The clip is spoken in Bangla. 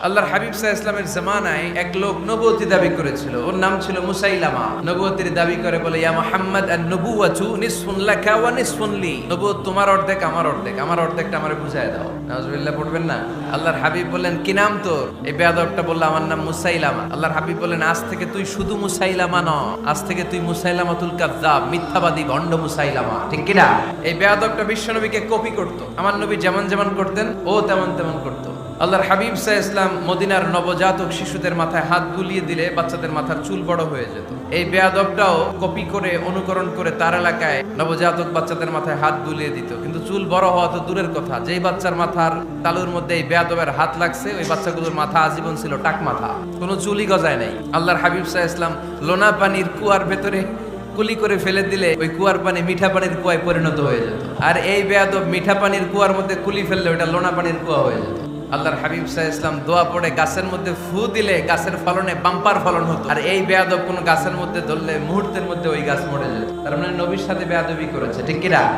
আল্লাহর হাবিব সাল্লাল্লাহু আলাইহি ওয়াসাল্লামের জামানায় এক লোক নবুয়তি দাবি করেছিল। ওর নাম ছিল মুসাইলামা। নবুয়তির দাবি করে বলে, ইয়া মুহাম্মদ আন-নবুওয়াতু নিসফুন লাকা ওয়া নিসফুন লি। নবুয়ত তোমার অর্ধেক, আমার অর্ধেক, আমার অর্ধেকটা আমারে বুঝায় দাও। নাউজুবিল্লাহ পড়বেন না? আল্লাহর হাবিব বললেন, কি নাম তোর? এই বেয়াদবটা বলল, আমার নাম মুসাইলামা। আল্লাহর হাবিব বললেন, আজ থেকে তুই শুধু মুসাইলামা ন, আজ থেকে তুই মুসাইলামাতুল কাযযাব, মিথ্যাবাদী ভণ্ড মুসাইলামা। ঠিক কি না? এই বেয়াদবটা বিশ্বনবীকে কপি করত। আমার নবী যেমন যেমন করতেন ও তেমন তেমন করত। আল্লাহর হাবিব সাল্লাল্লাহু আলাইহি ওয়াসাল্লাম মদিনার নবজাতক শিশুদের মাথায় হাত বুলিয়ে দিলে বাচ্চাদের মাথার চুল বড় হয়ে যেত। এই বেয়াদবটাও কপি করে, অনুকরণ করে তার এলাকায় নবজাতক বাচ্চাদের মাথায় হাত বুলিয়ে দিত। কিন্তু চুল বড় হওয়া তো দূরের কথা, যেই বাচ্চার মাথার তালুর মধ্যে এই বেয়াদবের হাত লাগছে, ওই বাচ্চাগুলোর মাথা আজীবন ছিল টাক মাথা, কোনো চুলই গজায় নাই। আল্লাহর হাবিব সাল্লাল্লাহু আলাইহি ওয়াসাল্লাম লোনা পানির কুয়ার ভেতরে কুলি করে ফেলে দিলে ওই কুয়ার পানি মিঠা পানির কুয়ায় পরিণত হয়ে যেত। আর এই বেয়াদব মিঠা পানির কুয়ার মধ্যে কুলি ফেললে ওটা লোনা পানির কুয়া হয়ে যেত। আল্লাহর হাবিব সাল্লাল্লাহু আলাইহি ওয়াসাল্লাম দোয়া পড়ে গাছের মধ্যে ফু দিলে গাছের ফলনে বাম্পার ফলন হতো। আর এই বেয়াদব কোন গাছের মধ্যে ধরলে মুহূর্তের মধ্যে ওই গাছ মরে যেত। তার মানে নবীর সাথে বেয়াদবি করেছে। ঠিক কি না?